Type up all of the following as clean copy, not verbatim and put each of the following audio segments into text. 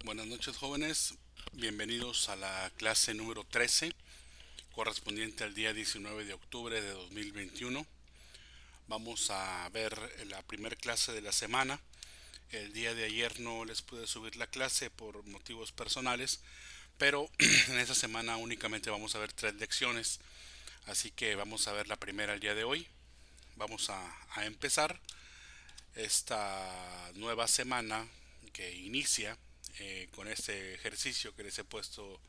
Buenas noches, jóvenes, bienvenidos a la clase número 13 correspondiente al día 19 de octubre de 2021. Vamos a ver la primera clase de la semana. El día de ayer no les pude subir la clase por motivos personales, pero en esta semana únicamente vamos a ver 3 lecciones, así que vamos a ver la primera el día de hoy. Vamos a empezar esta nueva semana que inicia con este ejercicio que les he puesto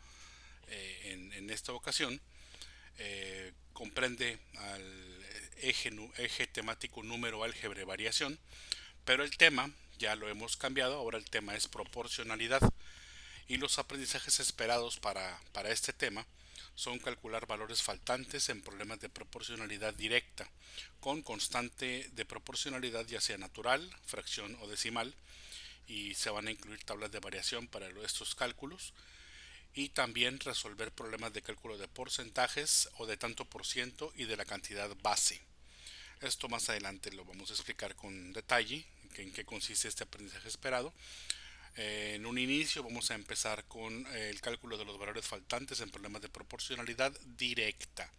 en esta ocasión. Comprende al eje temático número, álgebra y variación, pero el tema ya lo hemos cambiado. Ahora el tema es proporcionalidad, y los aprendizajes esperados para este tema son calcular valores faltantes en problemas de proporcionalidad directa con constante de proporcionalidad, ya sea natural, fracción o decimal, y se van a incluir tablas de variación para estos cálculos, y también resolver problemas de cálculo de porcentajes o de tanto por ciento y de la cantidad base. Esto más adelante lo vamos a explicar con detalle en qué consiste este aprendizaje esperado. En un inicio vamos a empezar con el cálculo de los valores faltantes en problemas de proporcionalidad directa.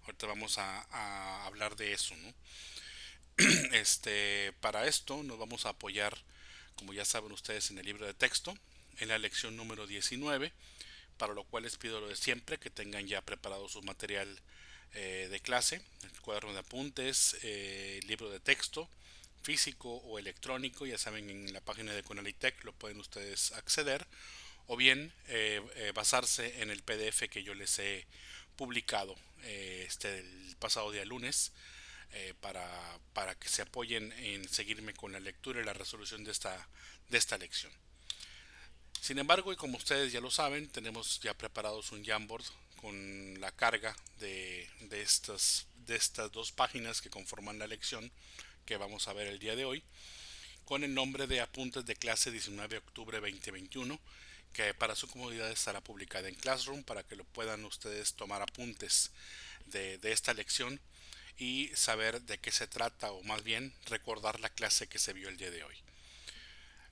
Ahorita vamos a hablar de eso, ¿no? Para esto nos vamos a apoyar, como ya saben ustedes, en el libro de texto, en la lección número 19, para lo cual les pido lo de siempre, que tengan ya preparado su material de clase, el cuaderno de apuntes, libro de texto, físico o electrónico. Ya saben, en la página de Conalitech lo pueden ustedes acceder, o bien basarse en el PDF que yo les he publicado el pasado día lunes, para que se apoyen en seguirme con la lectura y la resolución de esta lección. Sin embargo, y como ustedes ya lo saben, tenemos ya preparados un Jamboard con la carga de estas 2 páginas que conforman la lección que vamos a ver el día de hoy, con el nombre de Apuntes de clase 19 de octubre 2021, que para su comodidad estará publicada en Classroom para que lo puedan ustedes tomar apuntes de esta lección y saber de qué se trata, o más bien recordar la clase que se vio el día de hoy.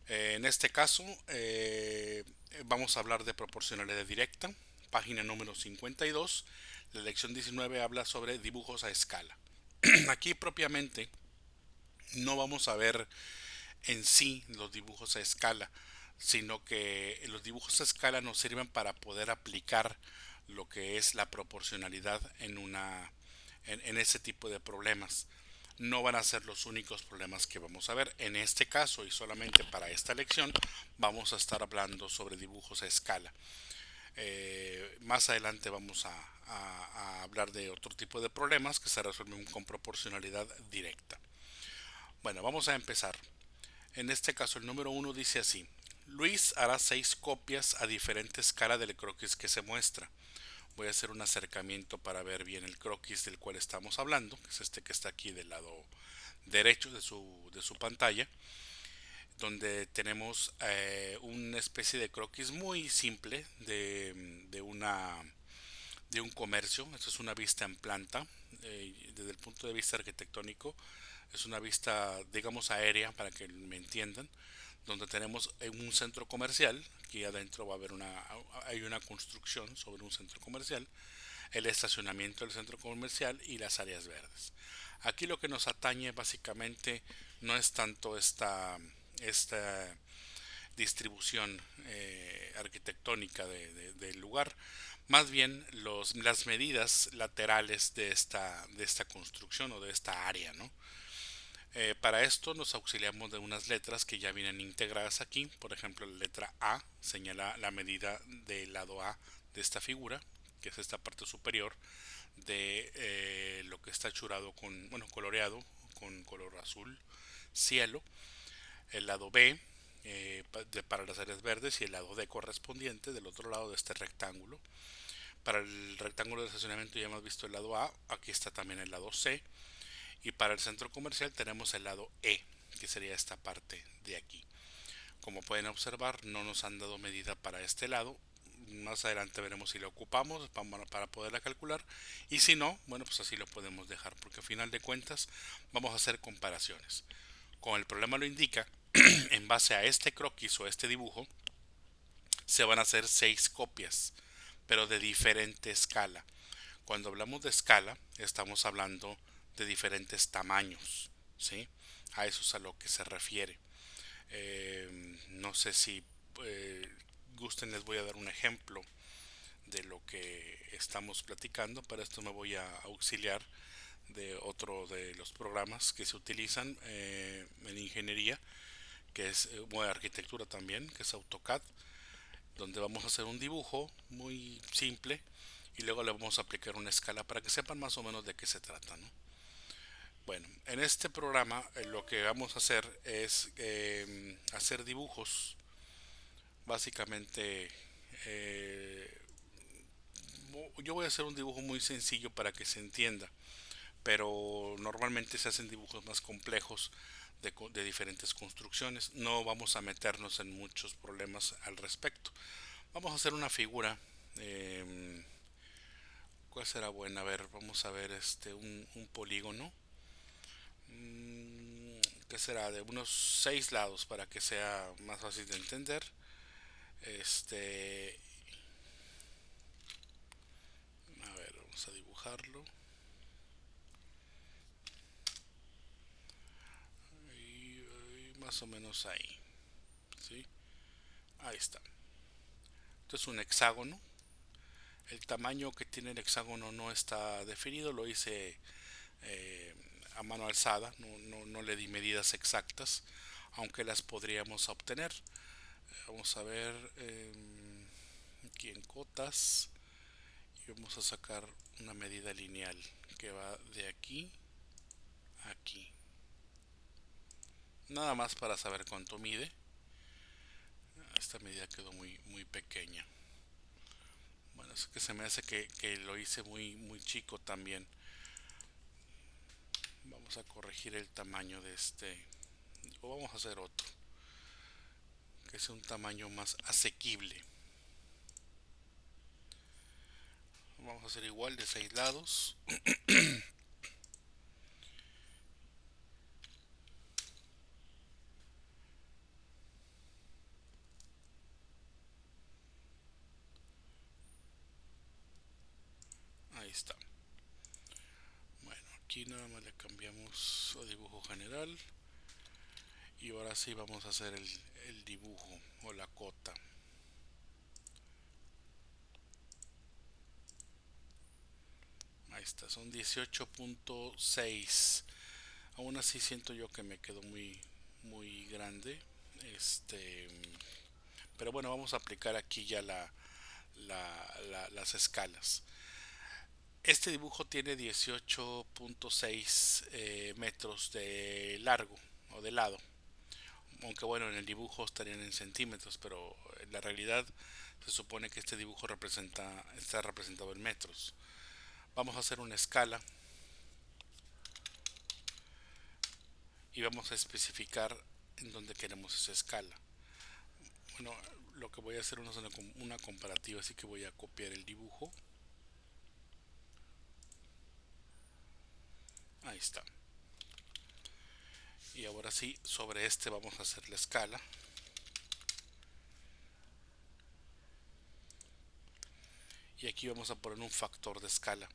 En este caso vamos a hablar de proporcionalidad directa, página número 52. La lección 19 habla sobre dibujos a escala. Aquí propiamente no vamos a ver en sí los dibujos a escala, sino que los dibujos a escala nos sirven para poder aplicar lo que es la proporcionalidad en ese tipo de problemas. No van a ser los únicos problemas que vamos a ver. En este caso, y solamente para esta lección, vamos a estar hablando sobre dibujos a escala. Más adelante vamos a hablar de otro tipo de problemas que se resuelven con proporcionalidad directa. Bueno, vamos a empezar. En este caso, el número 1 dice así: Luis hará 6 copias a diferente escala del croquis que se muestra. Voy a hacer un acercamiento para ver bien el croquis del cual estamos hablando, que es este que está aquí del lado derecho de su pantalla, donde tenemos una especie de croquis muy simple de un comercio. Esto es una vista en planta. Desde el punto de vista arquitectónico es una vista, digamos, aérea, para que me entiendan, donde tenemos un centro comercial. Aquí adentro va a haber hay una construcción sobre un centro comercial, el estacionamiento del centro comercial y las áreas verdes. Aquí lo que nos atañe básicamente no es tanto esta distribución arquitectónica del lugar, más bien las medidas laterales de esta construcción o de esta área, ¿no? Para esto nos auxiliamos de unas letras que ya vienen integradas aquí. Por ejemplo, la letra A señala la medida del lado A de esta figura, que es esta parte superior de lo que está churado coloreado con color azul cielo. El lado B para las áreas verdes, y el lado D correspondiente del otro lado de este rectángulo. Para el rectángulo de estacionamiento ya hemos visto el lado A, aquí está también el lado C, y para el centro comercial tenemos el lado E, que sería esta parte de aquí. Como pueden observar, no nos han dado medida para este lado. Más adelante veremos si la ocupamos para poderla calcular, y si no, bueno, pues así lo podemos dejar, porque al final de cuentas vamos a hacer comparaciones. Como el problema lo indica, en base a este croquis o este dibujo, se van a hacer 6 copias, pero de diferente escala. Cuando hablamos de escala, estamos hablando de diferentes tamaños, ¿sí? A eso es a lo que se refiere. No sé si eh, gusten, les voy a dar un ejemplo de lo que estamos platicando. Para esto me voy a auxiliar de otro de los programas que se utilizan en ingeniería, que es bueno, arquitectura también, que es AutoCAD, donde vamos a hacer un dibujo muy simple y luego le vamos a aplicar una escala para que sepan más o menos de qué se trata, ¿no? Bueno, en este programa lo que vamos a hacer es hacer dibujos, básicamente. eh, yo voy a hacer un dibujo muy sencillo para que se entienda, pero normalmente se hacen dibujos más complejos de diferentes construcciones. No vamos a meternos en muchos problemas al respecto. Vamos a hacer una figura. eh, ¿Cuál será buena? A ver, vamos a ver un polígono. ¿Qué será? De unos 6 lados para que sea más fácil de entender. Este, a ver, vamos a dibujarlo. Y más o menos ahí, ¿sí? Ahí está. Esto es un hexágono. El tamaño que tiene el hexágono no está definido, lo hice eh, a mano alzada, no le di medidas exactas, aunque las podríamos obtener. Vamos a ver aquí en cotas y vamos a sacar una medida lineal que va de aquí a aquí. Nada más para saber cuánto mide. Esta medida quedó muy pequeña. Bueno, es que se me hace que lo hice muy chico también. Vamos a corregir el tamaño de este. O vamos a hacer otro, que es un tamaño más asequible. Vamos a hacer igual de 6 lados. Ahí está. Bueno, aquí nada más le cambiamos a dibujo general. Y ahora sí vamos a hacer el dibujo o la cota. Ahí está, son 18.6. Aún así siento yo que me quedó muy grande. Este, pero bueno, vamos a aplicar aquí ya las escalas. Este dibujo tiene 18.6 metros de largo o de lado. Aunque bueno, en el dibujo estarían en centímetros, pero en la realidad se supone que este dibujo está representado en metros. Vamos a hacer una escala y vamos a especificar en dónde queremos esa escala. Bueno, lo que voy a hacer es una comparativa, así que voy a copiar el dibujo. Ahí está. Y ahora sí, sobre este vamos a hacer la escala. Y aquí vamos a poner un factor de escala.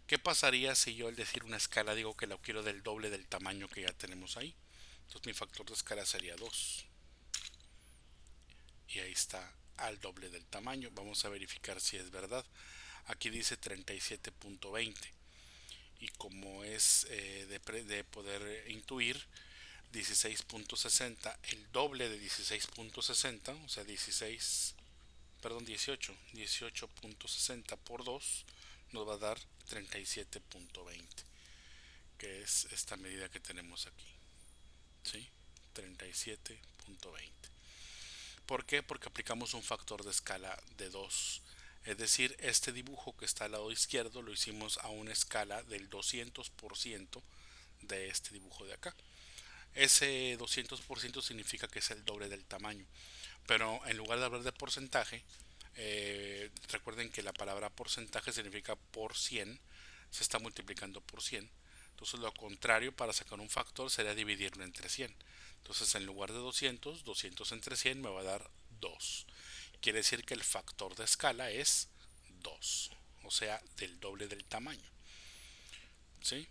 ¿Qué pasaría si yo al decir una escala digo que la quiero del doble del tamaño que ya tenemos ahí? Entonces mi factor de escala sería 2. Y ahí está al doble del tamaño. Vamos a verificar si es verdad. Aquí dice 37.20. Y como es de poder intuir, 16.60, el doble de 16.60, o sea 18.60 por 2 nos va a dar 37.20, que es esta medida que tenemos aquí, ¿sí? 37.20. ¿Por qué? Porque aplicamos un factor de escala de 2. Es decir, este dibujo que está al lado izquierdo lo hicimos a una escala del 200% de este dibujo de acá. Ese 200% significa que es el doble del tamaño. Pero en lugar de hablar de porcentaje, recuerden que la palabra porcentaje significa por 100, se está multiplicando por 100. Entonces lo contrario para sacar un factor sería dividirlo entre 100. Entonces en lugar de 200 entre 100 me va a dar 2. quiere decir que el factor de escala es 2, o sea, del doble del tamaño. ¿Sí?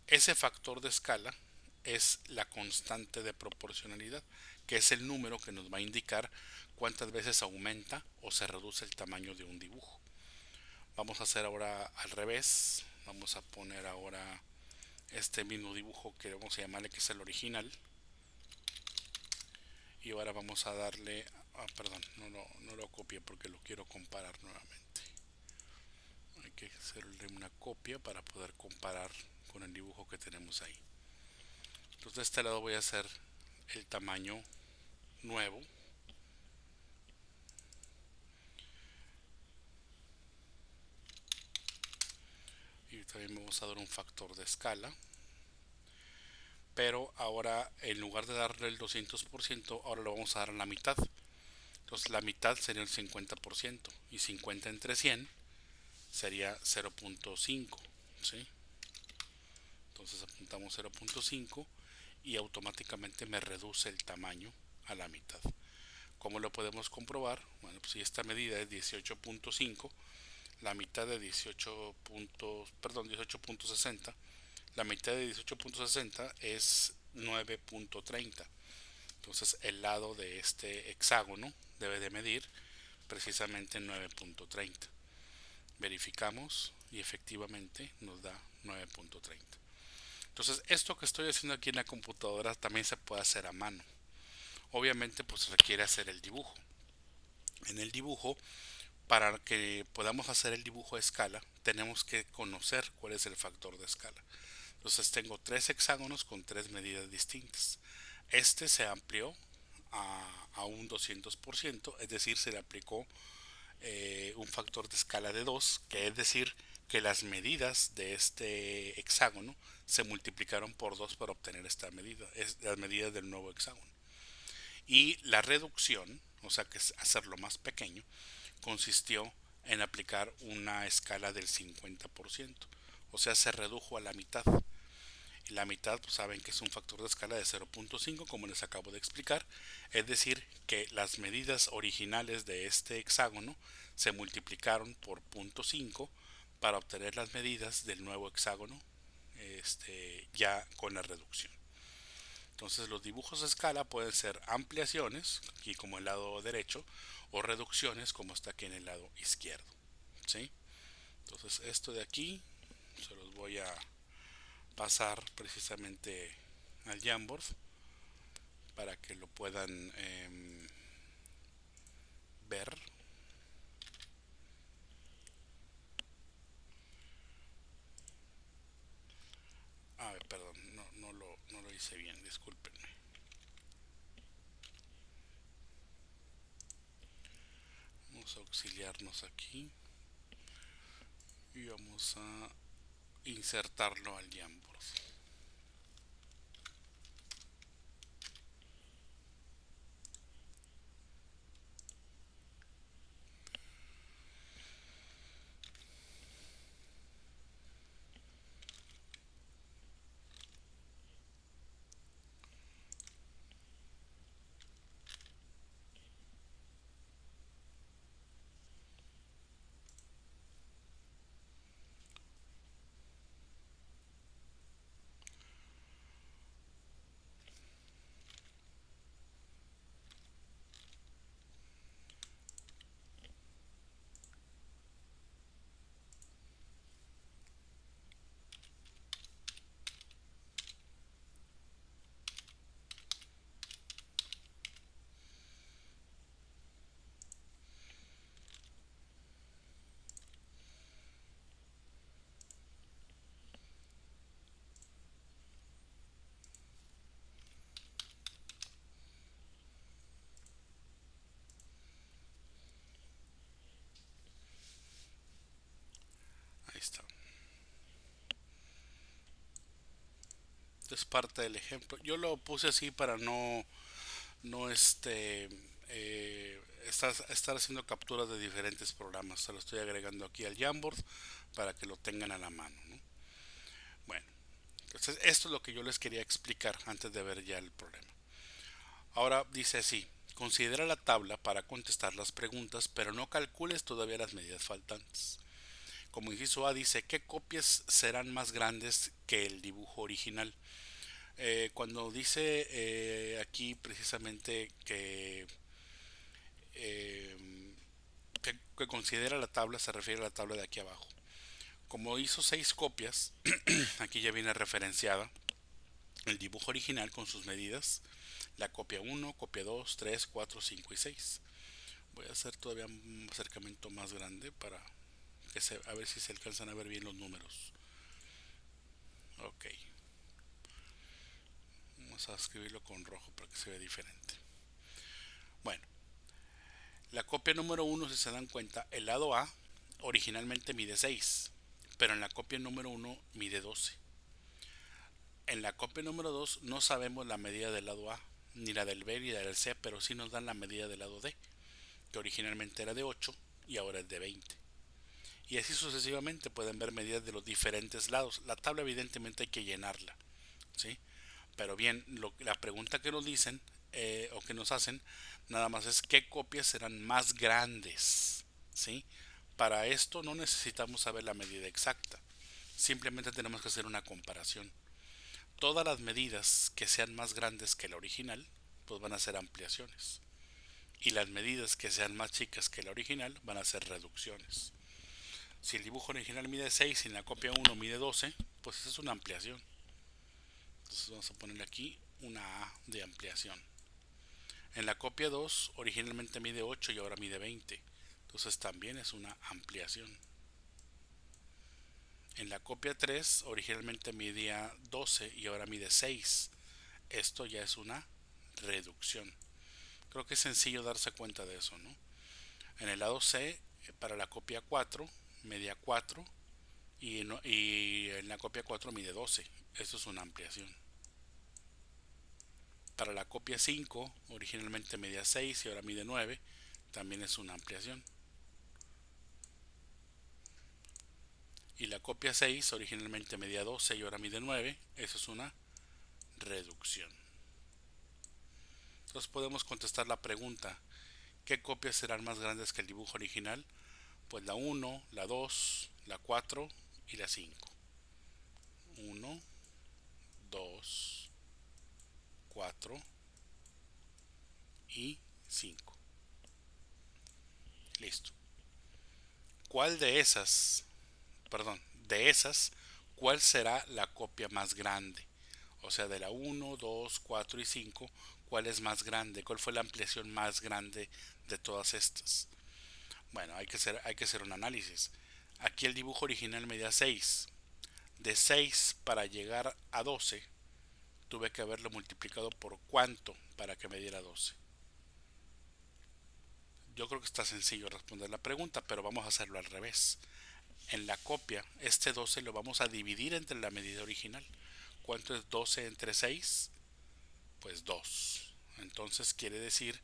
Ese factor de escala es la constante de proporcionalidad, que es el número que nos va a indicar cuántas veces aumenta o se reduce el tamaño de un dibujo. Vamos a hacer ahora al revés. Vamos a poner ahora este mismo dibujo que vamos a llamarle que es el original. Y ahora vamos a darle... perdón, no lo copié porque lo quiero comparar nuevamente. Hay que hacerle una copia para poder comparar con el dibujo que tenemos ahí. Entonces de este lado voy a hacer el tamaño nuevo. Y también vamos a dar un factor de escala. Pero ahora en lugar de darle el 200%, ahora lo vamos a dar a la mitad. Entonces la mitad sería el 50%. Y 50 entre 100 sería 0.5. ¿Sí? Entonces apuntamos 0.5 y automáticamente me reduce el tamaño a la mitad. ¿Cómo lo podemos comprobar? Bueno, pues si esta medida es 18.5, la mitad de 18.60, la mitad de 18.60 es 9.30. Entonces el lado de este hexágono debe de medir precisamente 9.30. Verificamos y efectivamente nos da 9.30. Entonces esto que estoy haciendo aquí en la computadora también se puede hacer a mano. Obviamente pues requiere hacer el dibujo. En el dibujo, para que podamos hacer el dibujo a escala, tenemos que conocer cuál es el factor de escala. Entonces tengo tres hexágonos con tres medidas distintas. Este se amplió a un 200%, es decir, se le aplicó un factor de escala de 2, que es decir, que las medidas de este hexágono se multiplicaron por 2 para obtener esta medida, es las medidas del nuevo hexágono. Y la reducción, o sea que es hacerlo más pequeño, consistió en aplicar una escala del 50%, o sea, se redujo a la mitad. Y la mitad, pues saben que es un factor de escala de 0.5, como les acabo de explicar, es decir, que las medidas originales de este hexágono se multiplicaron por 0.5 para obtener las medidas del nuevo hexágono, ya con la reducción. Entonces los dibujos a escala pueden ser ampliaciones, aquí como el lado derecho, o reducciones como está aquí en el lado izquierdo. ¿Sí? Entonces esto de aquí se los voy a pasar precisamente al Jamboard para que lo puedan ver. Perdón, no lo hice bien, discúlpenme. Vamos a auxiliarnos aquí y vamos a insertarlo al Jamboard. Ahí está. Es parte del ejemplo. Yo lo puse así para no estar haciendo capturas de diferentes programas. Se lo estoy agregando aquí al Jamboard para que lo tengan a la mano, ¿no? Bueno, entonces esto es lo que yo les quería explicar antes de ver ya el problema. Ahora dice así, Considera la tabla para contestar las preguntas, pero no calcules todavía las medidas faltantes. Como inciso A dice, ¿qué copias serán más grandes que el dibujo original? Cuando dice aquí precisamente eh, que considera la tabla, se refiere a la tabla de aquí abajo. Como hizo 6 copias, aquí ya viene referenciada el dibujo original con sus medidas, la copia 1, copia 2, 3, 4, 5 y 6. Voy a hacer todavía un acercamiento más grande para a ver si se alcanzan a ver bien los números. Ok, vamos a escribirlo con rojo para que se vea diferente. Bueno, la copia número 1, si se dan cuenta, el lado A originalmente mide 6, pero en la copia número 1 mide 12. En la copia número 2 no sabemos la medida del lado A, ni la del B ni la del C, pero sí nos dan la medida del lado D, que originalmente era de 8 y ahora es de 20. Y así sucesivamente pueden ver medidas de los diferentes lados. La tabla evidentemente hay que llenarla, ¿sí? Pero bien, la pregunta que nos dicen o que nos hacen nada más es qué copias serán más grandes, ¿sí? Para esto no necesitamos saber la medida exacta, simplemente tenemos que hacer una comparación. Todas las medidas que sean más grandes que la original, pues van a ser ampliaciones. Y las medidas que sean más chicas que la original van a ser reducciones. Si el dibujo original mide 6 y en la copia 1 mide 12, pues esa es una ampliación. Entonces vamos a ponerle aquí una A de ampliación. En la copia 2 originalmente mide 8 y ahora mide 20. Entonces también es una ampliación. En la copia 3 originalmente medía 12 y ahora mide 6. Esto ya es una reducción. Creo que es sencillo darse cuenta de eso, ¿no? En el lado C, para la copia 4, medía 4 y en la copia 4 mide 12. Esto es una ampliación. Para la copia 5, originalmente medía 6 y ahora mide 9, también es una ampliación. Y la copia 6, originalmente medía 12 y ahora mide 9, eso es una reducción. Entonces podemos contestar la pregunta, ¿qué copias serán más grandes que el dibujo original? Pues la 1, la 2, la 4 y la 5. 1, 2, 4 y 5. Listo. ¿Cuál de esas, perdón, de esas, cuál será la copia más grande? O sea, de la 1, 2, 4 y 5, ¿cuál es más grande? ¿Cuál fue la ampliación más grande de todas estas? Bueno, hay que hacer un análisis. Aquí el dibujo original medía 6. De 6 para llegar a 12, tuve que haberlo multiplicado por cuánto para que me diera 12. Yo creo que está sencillo responder la pregunta, pero vamos a hacerlo al revés. En la copia, este 12 lo vamos a dividir entre la medida original. ¿Cuánto es 12 entre 6? Pues 2. Entonces quiere decir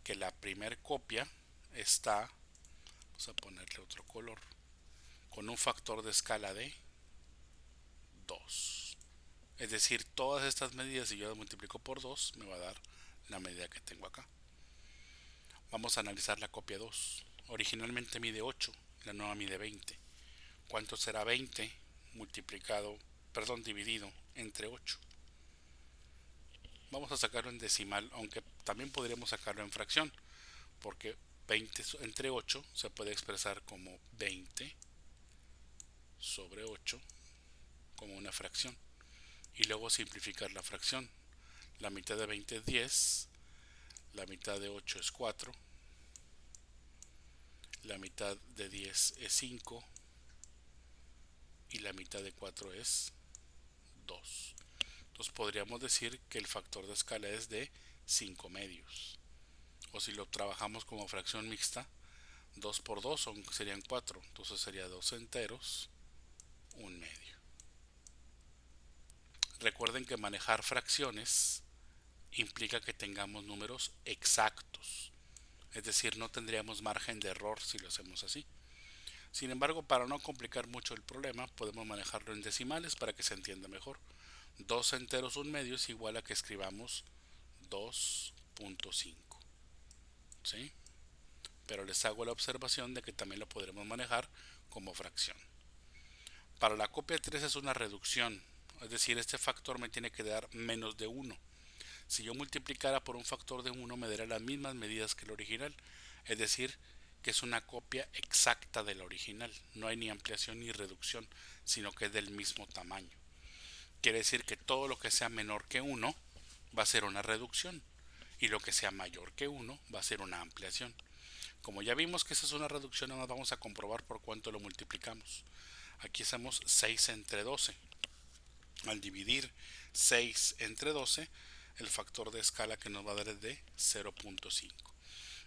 que la primer copia está, vamos a ponerle otro color, con un factor de escala de 2. Es decir, todas estas medidas, si yo las multiplico por 2, me va a dar la medida que tengo acá. Vamos a analizar la copia 2. Originalmente mide 8, la nueva mide 20. ¿Cuánto será 20 dividido entre 8? Vamos a sacarlo en decimal, aunque también podríamos sacarlo en fracción, porque 20 entre 8 se puede expresar como 20 sobre 8 como una fracción. Y luego simplificar la fracción. La mitad de 20 es 10, la mitad de 8 es 4, la mitad de 10 es 5 y la mitad de 4 es 2. Entonces podríamos decir que el factor de escala es de 5 medios. O si lo trabajamos como fracción mixta, 2 por 2 serían 4. Entonces sería 2 enteros, 1 medio. Recuerden que manejar fracciones implica que tengamos números exactos. Es decir, no tendríamos margen de error si lo hacemos así. Sin embargo, para no complicar mucho el problema, podemos manejarlo en decimales para que se entienda mejor. 2 enteros 1 medio es igual a que escribamos 2.5. ¿sí? Pero les hago la observación de que también lo podremos manejar como fracción. Para la copia 3 es una reducción, es decir, este factor me tiene que dar menos de 1. Si yo multiplicara por un factor de 1 me dará las mismas medidas que el original, es decir, que es una copia exacta de la original. No hay ni ampliación ni reducción, sino que es del mismo tamaño. Quiere decir que todo lo que sea menor que 1 va a ser una reducción y lo que sea mayor que 1 va a ser una ampliación. Como ya vimos que esa es una reducción, nada más vamos a comprobar por cuánto lo multiplicamos. Aquí hacemos 6 entre 12. Al dividir 6 entre 12, el factor de escala que nos va a dar es de 0.5.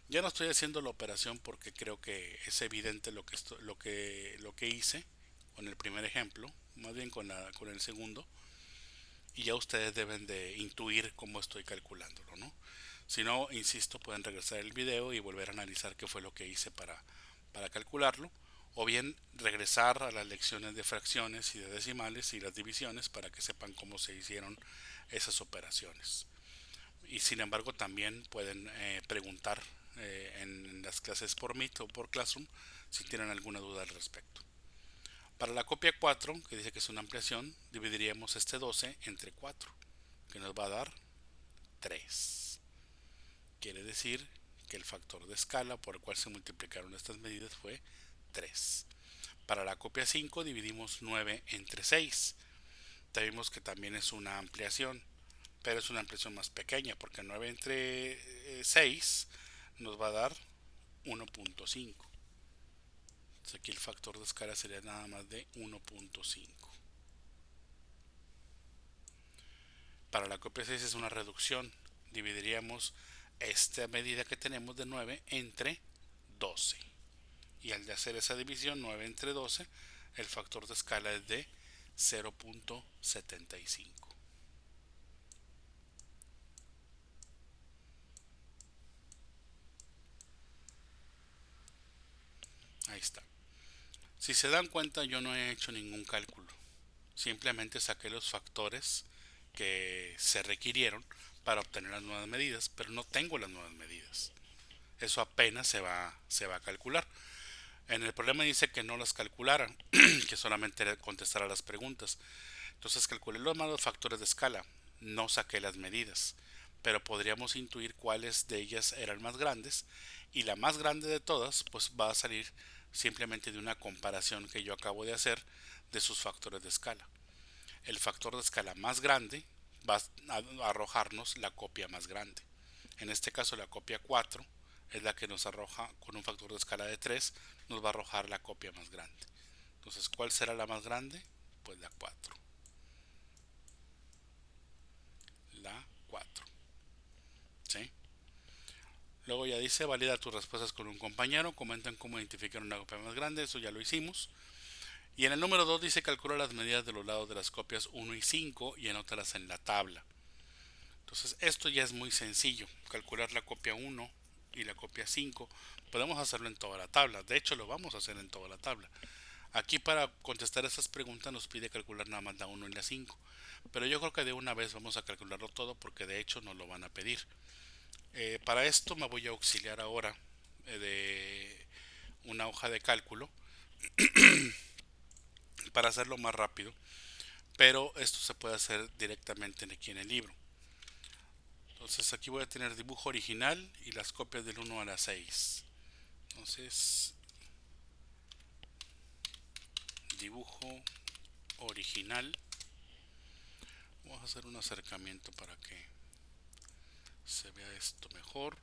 Ya no estoy haciendo la operación porque creo que es evidente lo que hice con el primer ejemplo, más bien con el segundo, y ya ustedes deben de intuir cómo estoy calculándolo, ¿no? Si no, insisto, pueden regresar el video y volver a analizar qué fue lo que hice para calcularlo, o bien regresar a las lecciones de fracciones y de decimales y las divisiones para que sepan cómo se hicieron esas operaciones. Y sin embargo también pueden preguntar en las clases por Meet o por Classroom si tienen alguna duda al respecto. Para la copia 4, que dice que es una ampliación, dividiríamos este 12 entre 4, que nos va a dar 3. Quiere decir que el factor de escala por el cual se multiplicaron estas medidas fue 3. Para la copia 5 dividimos 9 entre 6. Ya vimos que también es una ampliación, pero es una ampliación más pequeña porque 9 entre 6 nos va a dar 1.5. Aquí el factor de escala sería nada más de 1.5. Para la copia 6 es una reducción. Dividiríamos esta medida que tenemos de 9 entre 12. Y al de hacer esa división 9 entre 12, el factor de escala es de 0.75. Ahí está. Si se dan cuenta, yo no he hecho ningún cálculo. Simplemente saqué los factores que se requirieron para obtener las nuevas medidas, pero no tengo las nuevas medidas. Eso apenas se va a calcular. En el problema dice que no las calcularan, que solamente contestara las preguntas. Entonces calculé los malos factores de escala, no saqué las medidas, pero podríamos intuir cuáles de ellas eran más grandes, y la más grande de todas pues va a salir simplemente de una comparación que yo acabo de hacer de sus factores de escala. El factor de escala más grande va a arrojarnos la copia más grande. En este caso la copia 4 es la que nos arroja con un factor de escala de 3, nos va a arrojar la copia más grande. Entonces, ¿cuál será la más grande? Pues la 4. La 4. ¿Sí? Luego ya dice, valida tus respuestas con un compañero, comentan cómo identificar una copia más grande, eso ya lo hicimos. Y en el número 2 dice, calcula las medidas de los lados de las copias 1 y 5 y anótalas en la tabla. Entonces esto ya es muy sencillo, calcular la copia 1 y la copia 5, podemos hacerlo en toda la tabla, de hecho lo vamos a hacer en toda la tabla. Aquí para contestar esas preguntas nos pide calcular nada más la 1 y la 5, pero yo creo que de una vez vamos a calcularlo todo porque de hecho nos lo van a pedir. Para esto me voy a auxiliar ahora de una hoja de cálculo para hacerlo más rápido, pero esto se puede hacer directamente aquí en el libro. Entonces aquí voy a tener dibujo original y las copias del 1 a la 6. Entonces, dibujo original. Vamos a hacer un acercamiento para que se vea esto mejor.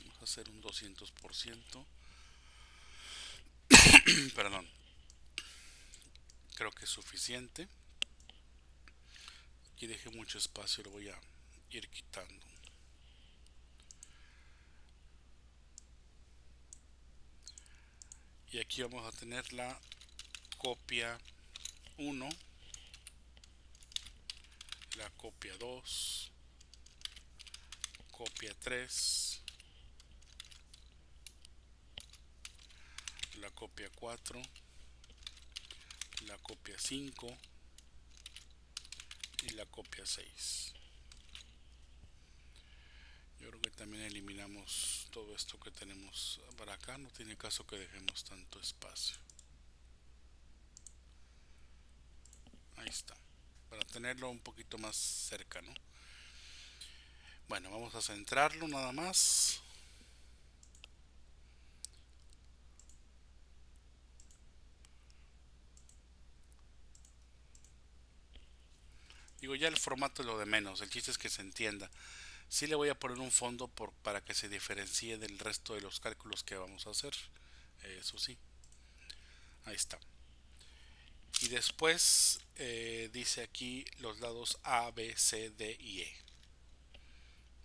Vamos a hacer un 200%. Perdón. Creo que es suficiente. Aquí dejé mucho espacio, lo voy a ir quitando. Y aquí vamos a tener la copia 1, la copia 2, copia 3, la copia 4, la copia 5 y la copia 6. También eliminamos todo esto que tenemos para acá, no tiene caso que dejemos tanto espacio. Ahí está, para tenerlo un poquito más cerca, ¿no? Bueno, vamos a centrarlo nada más. Digo, ya el formato es lo de menos, el chiste es que se entienda. Sí le voy a poner un fondo para que se diferencie del resto de los cálculos que vamos a hacer. Eso sí, ahí está. Y después dice aquí los lados A, B, C, D y E.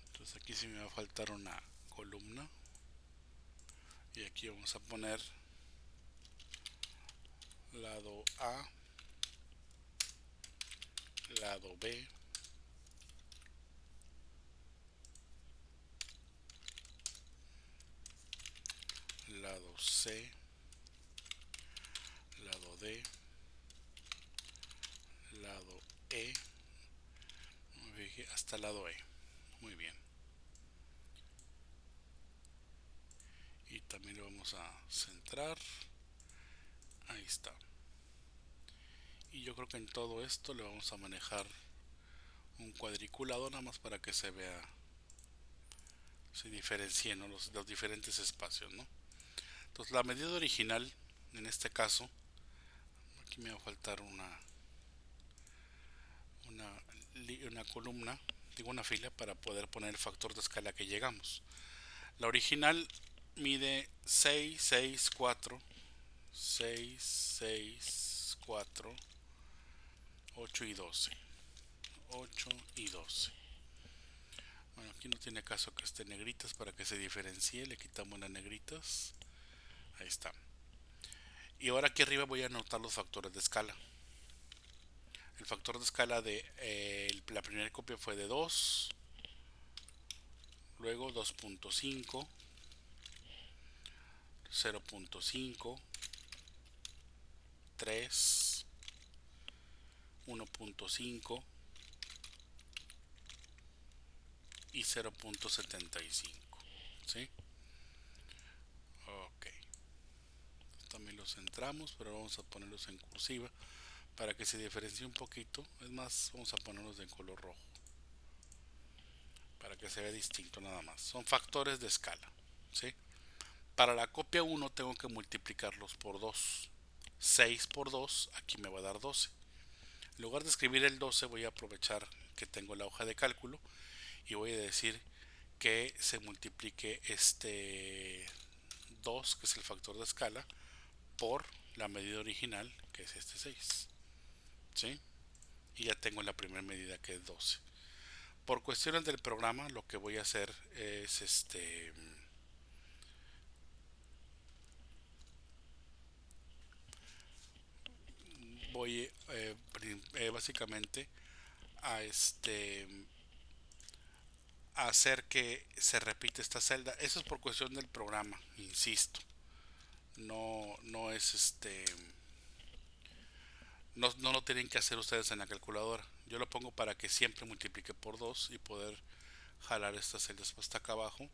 Entonces aquí sí me va a faltar una columna. Y aquí vamos a poner lado A, lado B, lado C, lado D, lado E, hasta lado E. Muy bien. Y también lo vamos a centrar. Ahí está. Y yo creo que en todo esto le vamos a manejar un cuadriculado nada más para que se vea, se diferencien, ¿no? los diferentes espacios, ¿no? Entonces la medida original, en este caso, aquí me va a faltar una, una columna, digo una fila para poder poner el factor de escala que llegamos. La original mide 6, 6, 4, 6, 6, 4, 8 y 12. 8 y 12. Bueno, aquí no tiene caso que esté negritas para que se diferencie, le quitamos las negritas. Ahí está. Y ahora aquí arriba voy a anotar los factores de escala. El factor de escala de la primera copia fue de 2, luego 2.5, 0.5, 3, 1.5 y 0.75. ¿Sí? Ok. También los centramos, pero vamos a ponerlos en cursiva para que se diferencie un poquito. Es más, vamos a ponerlos en color rojo para que se vea distinto nada más. Son factores de escala. ¿Sí? Para la copia 1 tengo que multiplicarlos por 2. 6 por 2, aquí me va a dar 12. En lugar de escribir el 12 voy a aprovechar que tengo la hoja de cálculo y voy a decir que se multiplique este 2, que es el factor de escala, por la medida original, que es este 6. ¿Sí? Y ya tengo la primera medida, que es 12. Por cuestiones del programa, lo que voy a hacer es voy básicamente a a hacer que se repite esta celda. Eso es por cuestión del programa, insisto. No es no lo tienen que hacer ustedes en la calculadora. Yo lo pongo para que siempre multiplique por 2 y poder jalar estas celdas hasta acá abajo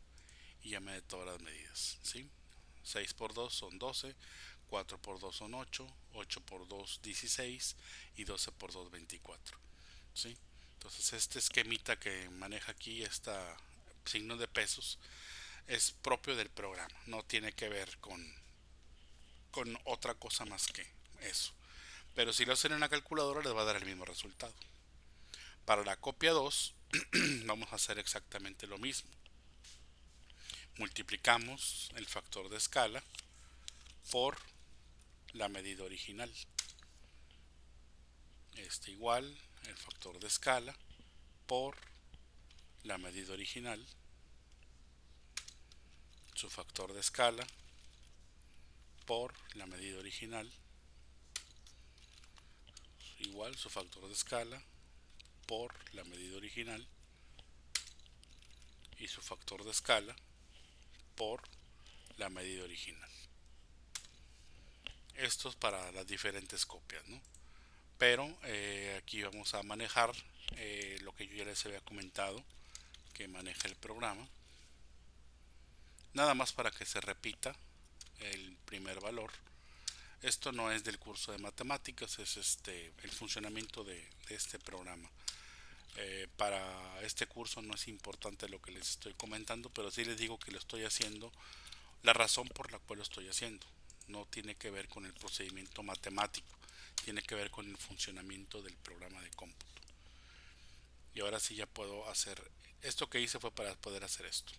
y ya me dé todas las medidas, ¿sí? 6 por 2 son 12, 4 por 2 son 8, 8 por 2 16 y 12 por 2 24, ¿sí? Entonces este esquemita que maneja aquí, este signo de pesos, es propio del programa, no tiene que ver con otra cosa más que eso. Pero si lo hacen en la calculadora les va a dar el mismo resultado. Para la copia 2 vamos a hacer exactamente lo mismo. Multiplicamos el factor de escala por la medida original. Igual el factor de escala por la medida original, su factor de escala por la medida original, igual su factor de escala por la medida original y su factor de escala por la medida original. Esto es para las diferentes copias, ¿no? Pero aquí vamos a manejar lo que yo ya les había comentado que maneja el programa. nada más para que se repita el primer valor. Esto no es del curso de matemáticas, es el funcionamiento de este programa. Para este curso no es importante lo que les estoy comentando, pero sí les digo que lo estoy haciendo, la razón por la cual lo estoy haciendo. No tiene que ver con el procedimiento matemático, tiene que ver con el funcionamiento del programa de cómputo. Y ahora sí ya puedo hacer, esto que hice fue para poder hacer esto.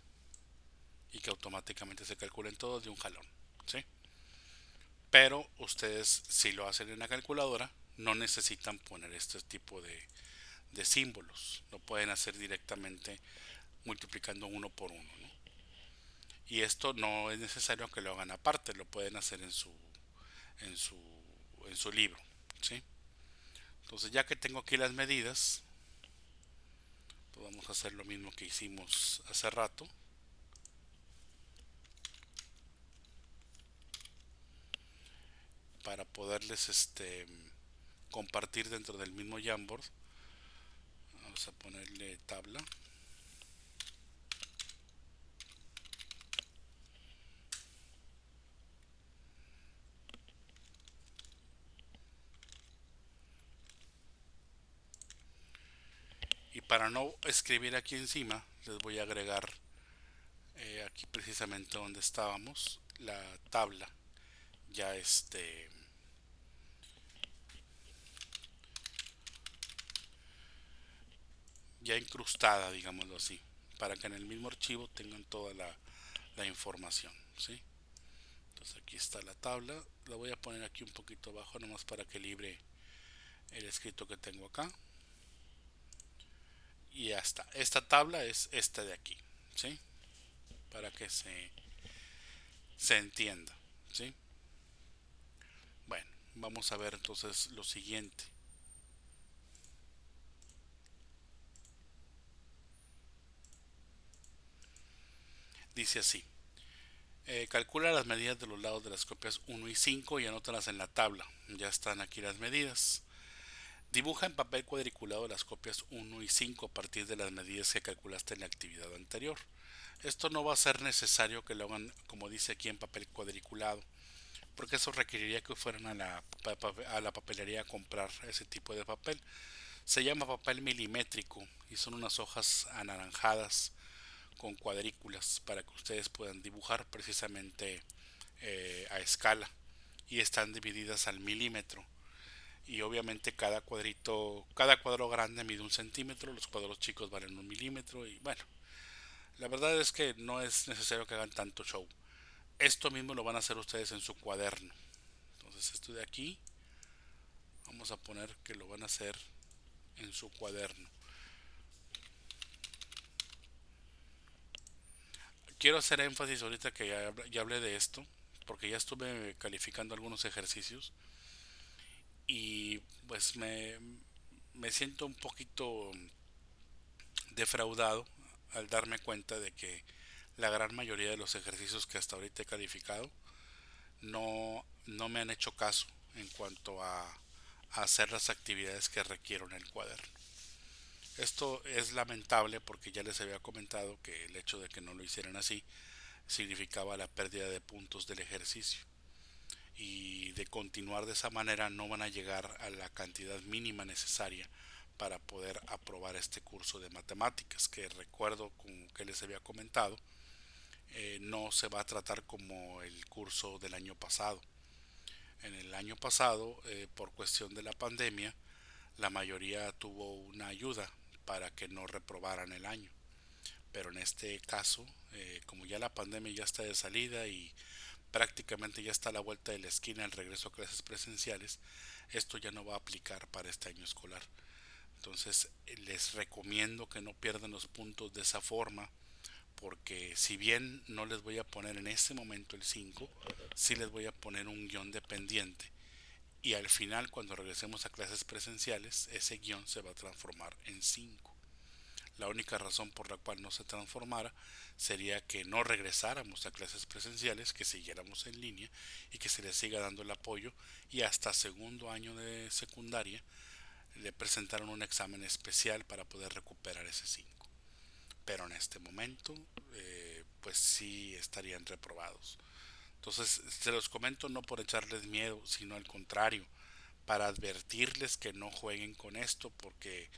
Y que automáticamente se calculen todos de un jalón. ¿Sí? Pero ustedes si lo hacen en la calculadora no necesitan poner este tipo de símbolos. Lo pueden hacer directamente multiplicando uno por uno, ¿no? Y esto no es necesario que lo hagan aparte, lo pueden hacer en su, en su libro, ¿sí? Entonces ya que tengo aquí las medidas, pues vamos a hacer lo mismo que hicimos hace rato. Para poderles compartir dentro del mismo Jamboard. Vamos a ponerle tabla. Y para no escribir aquí encima, les voy a agregar aquí precisamente donde estábamos la tabla ya ya incrustada, digámoslo así, para que en el mismo archivo tengan toda la información, ¿sí? Entonces aquí está la tabla, la voy a poner aquí un poquito abajo nomás para que libre el escrito que tengo acá. Y ya está, esta tabla es esta de aquí, ¿sí? Para que se entienda, ¿sí? Bueno, vamos a ver entonces lo siguiente. Dice así, calcula las medidas de los lados de las copias 1 y 5 y anótalas en la tabla. Ya están aquí las medidas. Dibuja en papel cuadriculado las copias 1 y 5 a partir de las medidas que calculaste en la actividad anterior. Esto no va a ser necesario que lo hagan como dice aquí en papel cuadriculado, porque eso requeriría que fueran a la papelería a comprar ese tipo de papel. Se llama papel milimétrico y son unas hojas anaranjadas con cuadrículas para que ustedes puedan dibujar precisamente a escala y están divididas al milímetro. Y obviamente cada cuadrito, cada cuadro grande mide 1 centímetro, los cuadros chicos valen 1 milímetro y bueno, la verdad es que no es necesario que hagan tanto show. Esto mismo lo van a hacer ustedes en su cuaderno. Entonces esto de aquí, vamos a poner que lo van a hacer en su cuaderno. Quiero hacer énfasis ahorita que ya hablé de esto, porque ya estuve calificando algunos ejercicios y pues me siento un poquito defraudado al darme cuenta de que la gran mayoría de los ejercicios que hasta ahorita he calificado no me han hecho caso en cuanto a hacer las actividades que requiero en el cuaderno. Esto es lamentable porque ya les había comentado que el hecho de que no lo hicieran así significaba la pérdida de puntos del ejercicio y de continuar de esa manera no van a llegar a la cantidad mínima necesaria para poder aprobar este curso de matemáticas que recuerdo como que les había comentado no se va a tratar como el curso del año pasado. En el año pasado por cuestión de la pandemia la mayoría tuvo una ayuda para que no reprobaran el año, pero en este caso como ya la pandemia ya está de salida y prácticamente ya está a la vuelta de la esquina el regreso a clases presenciales, esto ya no va a aplicar para este año escolar. Entonces les recomiendo que no pierdan los puntos de esa forma, porque si bien no les voy a poner en este momento el 5, sí les voy a poner un guión de pendiente. Y al final, cuando regresemos a clases presenciales, ese guión se va a transformar en 5. La única razón por la cual no se transformara sería que no regresáramos a clases presenciales, que siguiéramos en línea y que se le siga dando el apoyo y hasta segundo año de secundaria le presentaron un examen especial para poder recuperar ese 5. Pero en este momento pues sí estarían reprobados. Entonces, se los comento no por echarles miedo, sino al contrario, para advertirles que no jueguen con esto, porque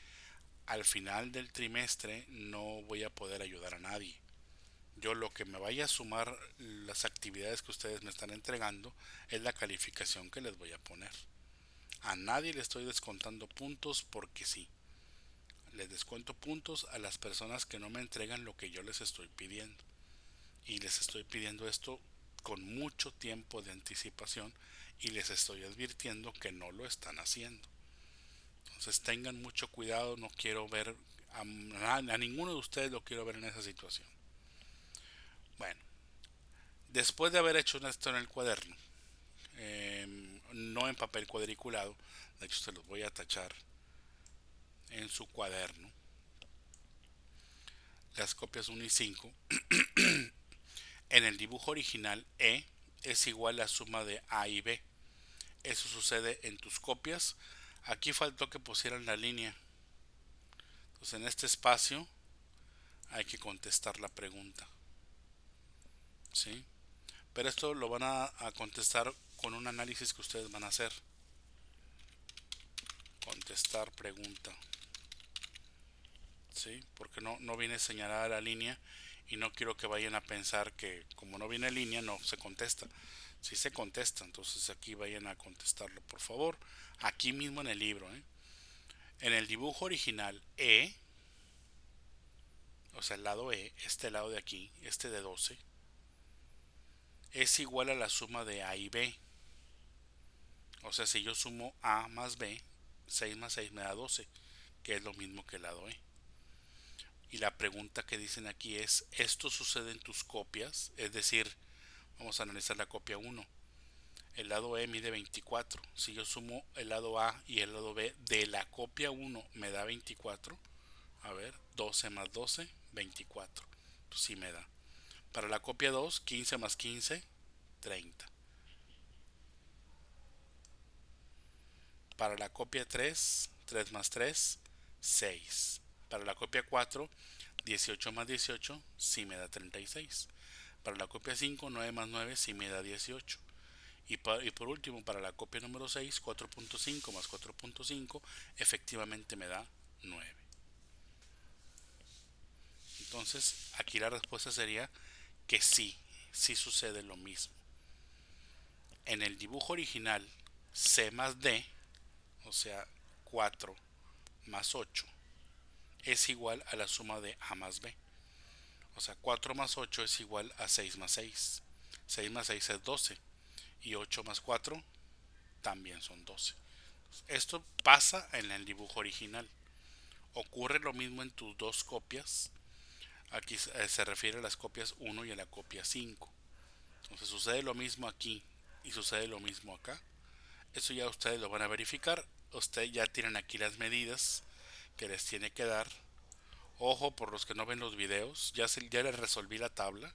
al final del trimestre no voy a poder ayudar a nadie. Yo lo que me vaya a sumar las actividades que ustedes me están entregando es la calificación que les voy a poner. A nadie le estoy descontando puntos porque sí. Les descuento puntos a las personas que no me entregan lo que yo les estoy pidiendo. Y les estoy pidiendo esto con mucho tiempo de anticipación y les estoy advirtiendo que no lo están haciendo. Entonces tengan mucho cuidado, no quiero ver a ninguno de ustedes lo quiero ver en esa situación. Bueno, después de haber hecho esto en el cuaderno, no en papel cuadriculado, de hecho se los voy a tachar en su cuaderno, las copias 1 y 5, en el dibujo original E es igual a la suma de A y B. Eso sucede en tus copias. Aquí faltó que pusieran la línea. Entonces en este espacio hay que contestar la pregunta. ¿Sí? Pero esto lo van a contestar con un análisis que ustedes van a hacer. Contestar pregunta. ¿Sí? Porque no viene señalada la línea y no quiero que vayan a pensar que como no viene línea no se contesta. Si se contesta, entonces aquí vayan a contestarlo por favor. Aquí mismo en el libro. En el dibujo original E, o sea el lado E, este lado de aquí, este de 12, es igual a la suma de A y B. O sea, si yo sumo A más B, 6 más 6 me da 12, que es lo mismo que el lado E. Y la pregunta que dicen aquí es, ¿esto sucede en tus copias? Es decir, vamos a analizar la copia 1. El lado E mide 24. Si yo sumo el lado A y el lado B de la copia 1 me da 24. A ver, 12 más 12, 24. Entonces sí me da. Para la copia 2, 15 más 15, 30. Para la copia 3, 3 más 3, 6. Para la copia 4, 18 más 18, sí me da 36. Para la copia 5, 9 más 9, sí me da 18. Y por último, para la copia número 6, 4.5 más 4.5, efectivamente me da 9. Entonces, aquí la respuesta sería que sí, sí sucede lo mismo. En el dibujo original, C más D, o sea, 4 más 8, es igual a la suma de A más B. O sea, 4 más 8 es igual a 6 más 6. 6 más 6 es 12. Y 8 más 4 también son 12. Esto pasa en el dibujo original. Ocurre lo mismo en tus dos copias. Aquí se refiere a las copias 1 y a la copia 5. Entonces sucede lo mismo aquí y sucede lo mismo acá. Eso ya ustedes lo van a verificar. Ustedes ya tienen aquí las medidas que les tiene que dar. Ojo por los que no ven los videos, ya les resolví la tabla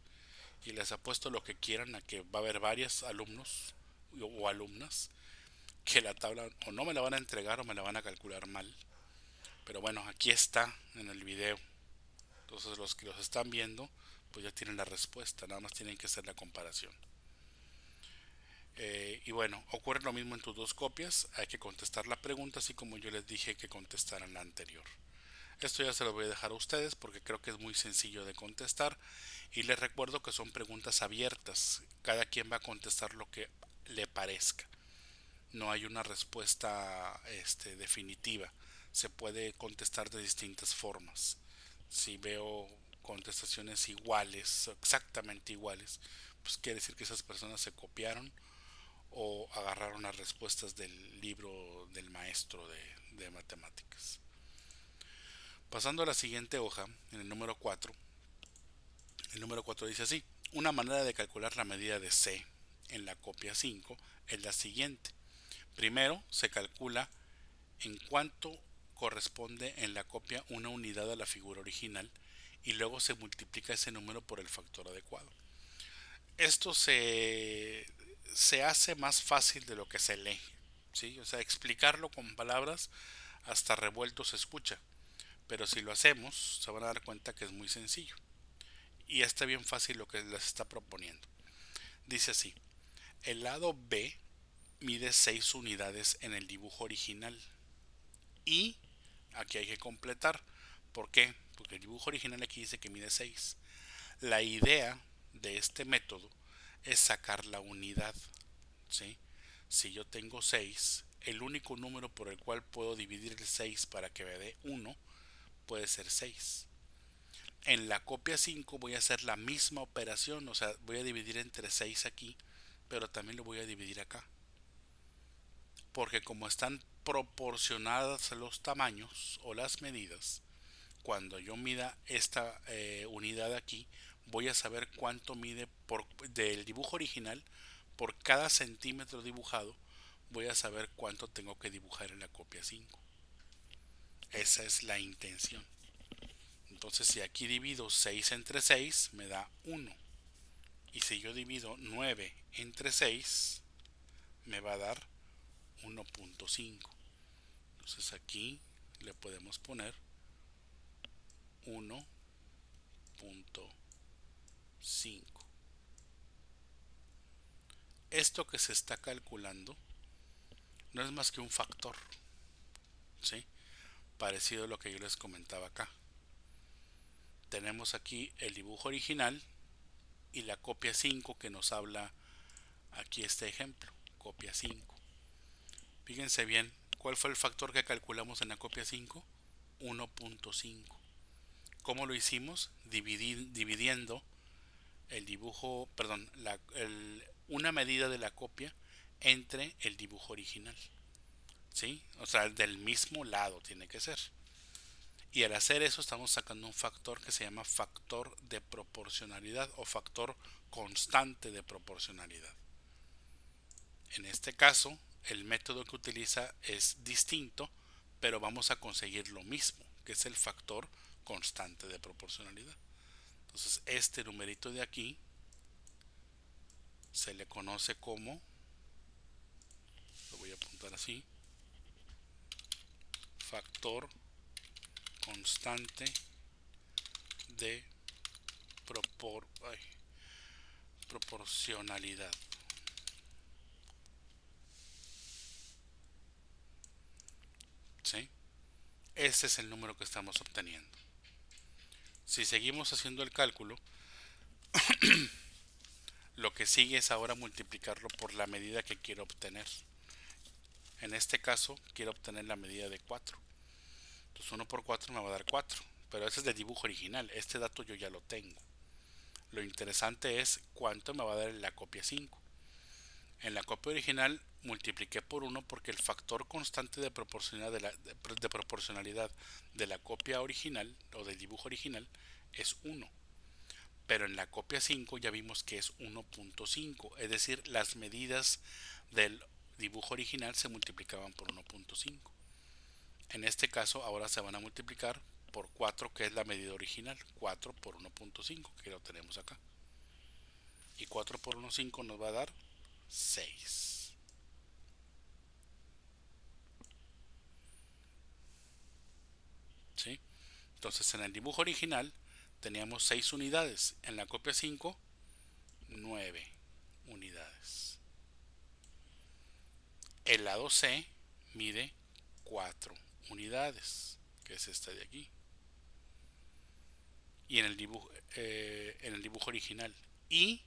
y les apuesto lo que quieran a que va a haber varios alumnos o alumnas que la tabla o no me la van a entregar o me la van a calcular mal. Pero bueno, aquí está en el video. Entonces los que los están viendo pues ya tienen la respuesta, nada más tienen que hacer la comparación. Y bueno, ocurre lo mismo en tus dos copias, hay que contestar la pregunta así como yo les dije que contestaran la anterior. Esto ya se lo voy a dejar a ustedes porque creo que es muy sencillo de contestar y les recuerdo que son preguntas abiertas, cada quien va a contestar lo que le parezca. No hay una respuesta definitiva, se puede contestar de distintas formas. Si veo contestaciones iguales, exactamente iguales, pues quiere decir que esas personas se copiaron o agarraron las respuestas del libro del maestro de matemáticas. Pasando a la siguiente hoja, en el número 4 dice así, una manera de calcular la medida de C en la copia 5 es la siguiente. Primero se calcula en cuánto corresponde en la copia una unidad a la figura original y luego se multiplica ese número por el factor adecuado. Esto se hace más fácil de lo que se lee, ¿sí? O sea, explicarlo con palabras hasta revuelto se escucha, pero si lo hacemos se van a dar cuenta que es muy sencillo. y está bien fácil lo que les está proponiendo. Dice así: el lado B mide 6 unidades en el dibujo original y aquí hay que completar. ¿Por qué? Porque el dibujo original aquí dice que mide 6. La idea de este método es sacar la unidad, ¿sí? Si yo tengo 6, el único número por el cual puedo dividir el 6 para que me dé 1 puede ser 6. En la copia 5 voy a hacer la misma operación, o sea, voy a dividir entre 6 aquí, pero también lo voy a dividir acá. Porque como están proporcionadas los tamaños o las medidas, cuando yo mida esta unidad aquí, voy a saber cuánto mide del dibujo original por cada centímetro dibujado. Voy a saber cuánto tengo que dibujar en la copia 5. Esa es la intención. Entonces, si aquí divido 6 entre 6, me da 1. Y si yo divido 9 entre 6, me va a dar 1.5. Entonces aquí le podemos poner 1.5. Esto que se está calculando no es más que un factor, ¿sí? Parecido a lo que yo les comentaba acá. Tenemos aquí el dibujo original y la copia 5 que nos habla aquí este ejemplo, copia 5. Fíjense bien, ¿cuál fue el factor que calculamos en la copia 5? 1.5. ¿Cómo lo hicimos? Dividiendo el dibujo, perdón, una medida de la copia entre el dibujo original, ¿sí? O sea, del mismo lado tiene que ser. Y al hacer eso estamos sacando un factor que se llama factor de proporcionalidad o factor constante de proporcionalidad. En este caso, el método que utiliza es distinto, pero vamos a conseguir lo mismo, que es el factor constante de proporcionalidad. Entonces, este numerito de aquí se le conoce como, lo voy a apuntar así, factor constante de proporcionalidad. ¿Sí? Ese es el número que estamos obteniendo. Si seguimos haciendo el cálculo, lo que sigue es ahora multiplicarlo por la medida que quiero obtener. En este caso, quiero obtener la medida de 4. Entonces 1 por 4 me va a dar 4. Pero ese es del dibujo original. Este dato yo ya lo tengo. Lo interesante es cuánto me va a dar en la copia 5. En la copia original multipliqué por 1 porque el factor constante de proporcionalidad de la copia original o del dibujo original es 1. Pero en la copia 5 ya vimos que es 1.5, es decir, las medidas del dibujo original se multiplicaban por 1.5. En este caso ahora se van a multiplicar por 4, que es la medida original, 4 por 1.5, que lo tenemos acá. Y 4 por 1.5 nos va a dar 6. ¿Sí? Entonces en el dibujo original teníamos 6 unidades, en la copia 5, 9 unidades. El lado C mide 4 unidades, que es esta de aquí. Y en el dibujo original. Y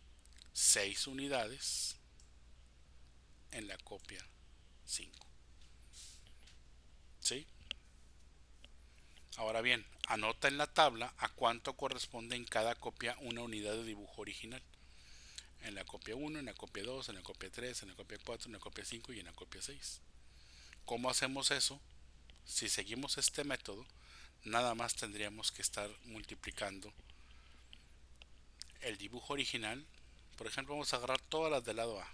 6 unidades en la copia 5. ¿Sí? Ahora bien, anota en la tabla a cuánto corresponde en cada copia una unidad de dibujo original. En la copia 1, en la copia 2, en la copia 3, en la copia 4, en la copia 5 y en la copia 6. ¿Cómo hacemos eso? Si seguimos este método, nada más tendríamos que estar multiplicando el dibujo original. Por ejemplo, vamos a agarrar todas las del lado A.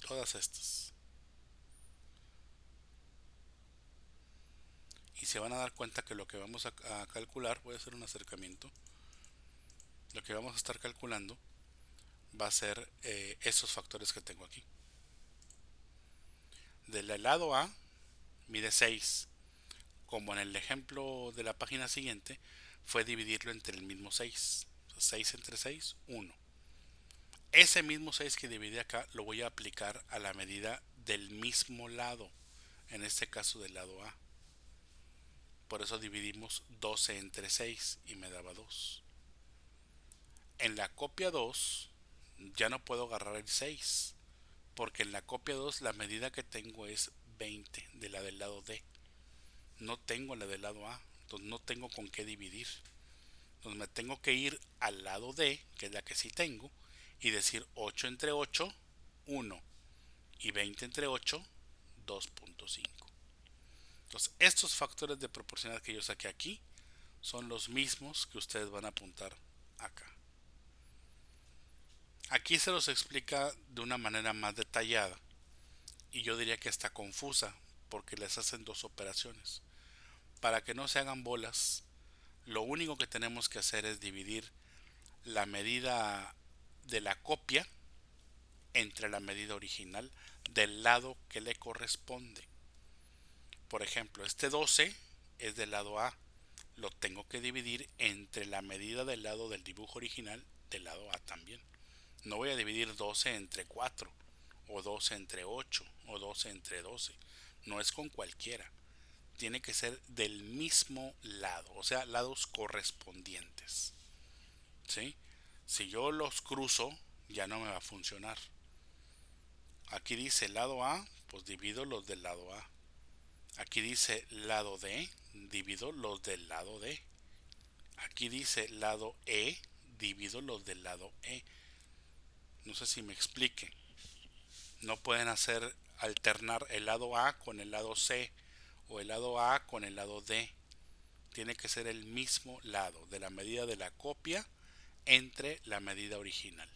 Todas estas. Y se van a dar cuenta que lo que vamos a calcular, voy a hacer un acercamiento, lo que vamos a estar calculando va a ser esos factores que tengo aquí. Del lado A mide 6. Como en el ejemplo de la página siguiente, fue dividirlo entre el mismo 6. 6 entre 6, 1. Ese mismo 6 que dividí acá lo voy a aplicar a la medida del mismo lado, en este caso del lado A. Por eso dividimos 12 entre 6 y me daba 2. En la copia 2 ya no puedo agarrar el 6, porque en la copia 2 la medida que tengo es 20 de la del lado D. No tengo la del lado A, entonces no tengo con qué dividir. Entonces me tengo que ir al lado D, que es la que sí tengo, y decir 8 entre 8, 1, y 20 entre 8, 2.5. Entonces estos factores de proporcionalidad que yo saqué aquí son los mismos que ustedes van a apuntar acá. Aquí se los explica de una manera más detallada y yo diría que está confusa porque les hacen dos operaciones. Para que no se hagan bolas, lo único que tenemos que hacer es dividir la medida de la copia entre la medida original del lado que le corresponde. Por ejemplo, este 12 es del lado A, lo tengo que dividir entre la medida del lado del dibujo original del lado A también. No voy a dividir 12 entre 4, o 12 entre 8, o 12 entre 12. No es con cualquiera. Tiene que ser del mismo lado, o sea, lados correspondientes. ¿Sí? Si yo los cruzo, ya no me va a funcionar. Aquí dice lado A, pues divido los del lado A. Aquí dice lado D, divido los del lado D. Aquí dice lado E, divido los del lado E. No sé si me explique. No pueden hacer alternar el lado A con el lado C o el lado A con el lado D. Tiene que ser el mismo lado de la medida de la copia entre la medida original.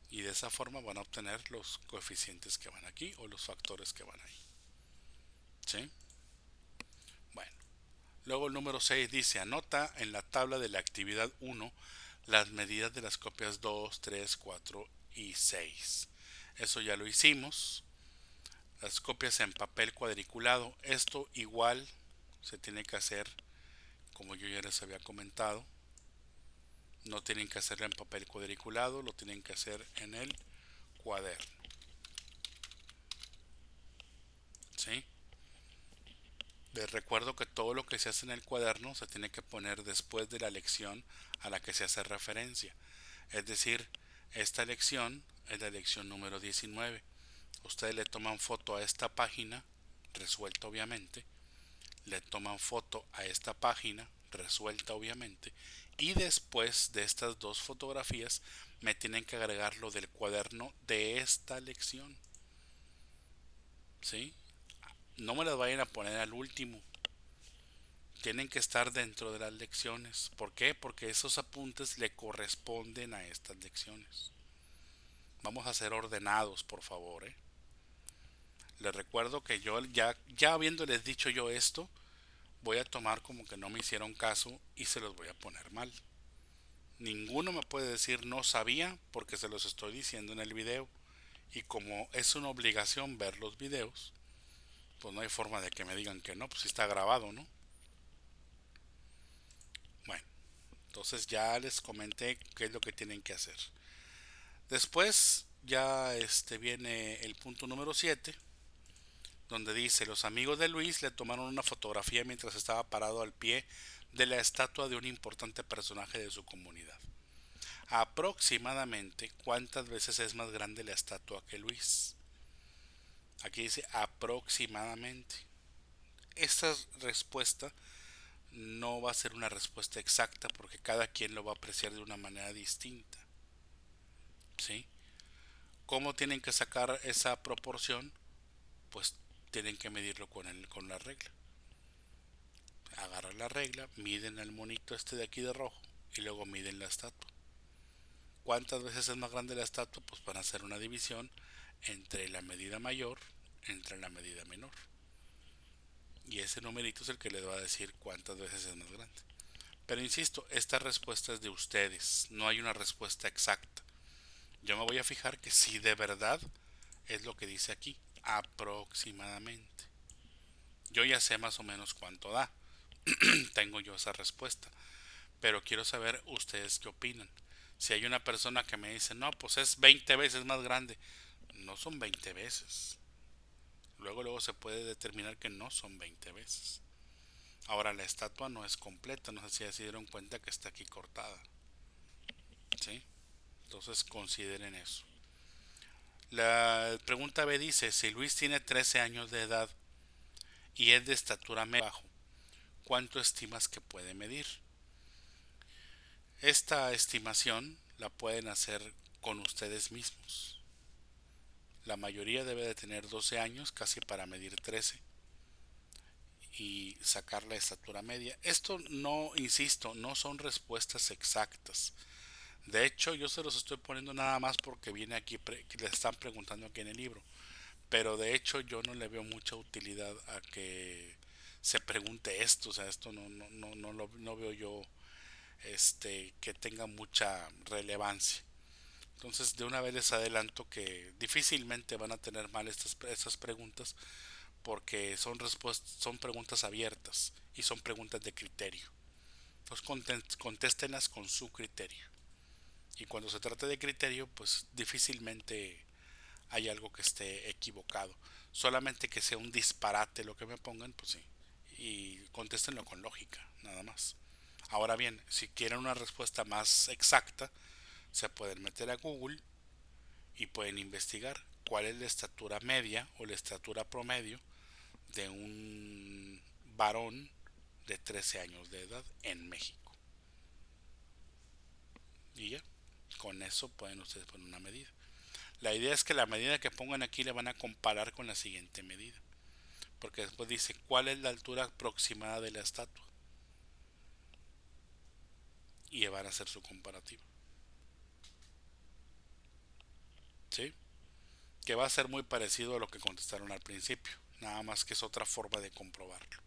Y de esa forma van a obtener los coeficientes que van aquí o los factores que van ahí. ¿Sí? Bueno. Luego el número 6 dice, anota en la tabla de la actividad 1 las medidas de las copias 2, 3, 4 y 6. Eso ya lo hicimos. Las copias en papel cuadriculado. Esto igual se tiene que hacer como yo ya les había comentado. No tienen que hacerlo en papel cuadriculado, lo tienen que hacer en el cuaderno. ¿Sí? Les recuerdo que todo lo que se hace en el cuaderno se tiene que poner después de la lección a la que se hace referencia. Es decir, esta lección es la lección número 19. Ustedes le toman foto a esta página, resuelta obviamente, le toman foto a esta página, resuelta obviamente, y después de estas dos fotografías me tienen que agregar lo del cuaderno de esta lección. ¿Sí? No me las vayan a poner al último. Tienen que estar dentro de las lecciones. ¿Por qué? Porque esos apuntes le corresponden a estas lecciones. Vamos a ser ordenados, por favor. Les recuerdo que yo ya habiéndoles dicho yo esto, voy a tomar como que no me hicieron caso y se los voy a poner mal. Ninguno me puede decir no sabía porque se los estoy diciendo en el video. Y como es una obligación ver los videos, pues no hay forma de que me digan que no, pues si está grabado, ¿no? Bueno, entonces ya les comenté qué es lo que tienen que hacer. Después ya viene el punto número 7, donde dice, los amigos de Luis le tomaron una fotografía mientras estaba parado al pie de la estatua de un importante personaje de su comunidad. Aproximadamente, ¿cuántas veces es más grande la estatua que Luis? Aquí dice aproximadamente. Esta respuesta no va a ser una respuesta exacta porque cada quien lo va a apreciar de una manera distinta. ¿Sí? ¿Cómo tienen que sacar esa proporción? Pues tienen que medirlo con la regla. Agarran la regla, miden al monito de aquí de rojo y luego miden la estatua. ¿Cuántas veces es más grande la estatua? Pues van a hacer una división entre la medida mayor entre la medida menor. Y ese numerito es el que les va a decir cuántas veces es más grande. Pero insisto, esta respuesta es de ustedes, no hay una respuesta exacta. Yo me voy a fijar que si de verdad es lo que dice aquí, aproximadamente. Yo ya sé más o menos cuánto da. tengo yo esa respuesta, pero quiero saber ustedes qué opinan. Si hay una persona que me dice, no, pues es 20 veces más grande, no son 20 veces. Luego se puede determinar que no son 20 veces. Ahora la estatua no es completa, no sé si ya se dieron cuenta que está aquí cortada, ¿sí? Entonces consideren eso. La pregunta B dice, si Luis tiene 13 años de edad y es de estatura media bajo, ¿cuánto estimas que puede medir? Esta estimación la pueden hacer con ustedes mismos. La mayoría debe de tener 12 años, casi para medir 13, y sacar la estatura media. Esto no, insisto, no son respuestas exactas. De hecho, yo se los estoy poniendo nada más porque viene aquí, que le están preguntando aquí en el libro. Pero de hecho yo no le veo mucha utilidad a que se pregunte esto. O sea, esto no veo yo que tenga mucha relevancia. Entonces de una vez les adelanto que difícilmente van a tener mal estas preguntas porque son preguntas abiertas y son preguntas de criterio. Entonces contéstenlas con su criterio. Y cuando se trate de criterio, pues difícilmente hay algo que esté equivocado. Solamente que sea un disparate lo que me pongan, pues sí. Y contéstenlo con lógica, nada más. Ahora bien, si quieren una respuesta más exacta, se pueden meter a Google y pueden investigar cuál es la estatura media o la estatura promedio de un varón de 13 años de edad en México. Y ya, con eso pueden ustedes poner una medida. La idea es que la medida que pongan aquí le van a comparar con la siguiente medida. Porque después dice cuál es la altura aproximada de la estatua. Y van a hacer su comparativa. ¿Sí? Que va a ser muy parecido a lo que contestaron al principio. Nada más que es otra forma de comprobarlo.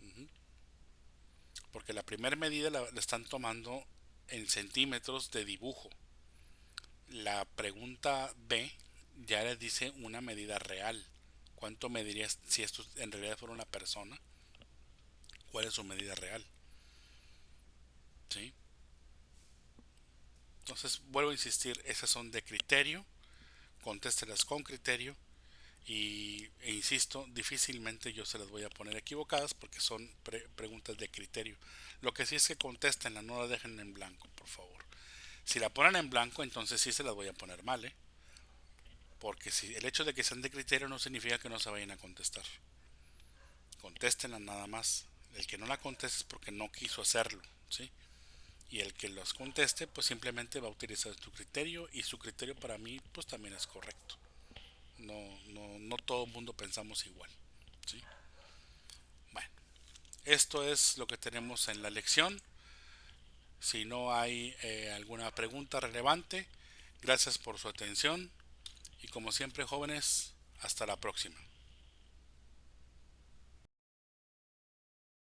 Uh-huh. Porque la primera medida la están tomando en centímetros de dibujo. La pregunta B ya les dice una medida real. ¿Cuánto medirías si esto en realidad fuera una persona? ¿Cuál es su medida real? ¿Sí? Entonces, vuelvo a insistir, esas son de criterio, contéstelas con criterio e insisto, difícilmente yo se las voy a poner equivocadas porque son preguntas de criterio. Lo que sí es que contéstenla, no la dejen en blanco, por favor. Si la ponen en blanco, entonces sí se las voy a poner mal, ¿eh? Porque si el hecho de que sean de criterio no significa que no se vayan a contestar. Contéstenla nada más. El que no la conteste es porque no quiso hacerlo, ¿sí? Y el que los conteste pues simplemente va a utilizar tu criterio y su criterio para mí pues también es correcto. No todo el mundo pensamos igual, ¿sí? Bueno, esto es lo que tenemos en la lección. Si no hay alguna pregunta relevante, gracias por su atención y como siempre jóvenes, hasta la próxima.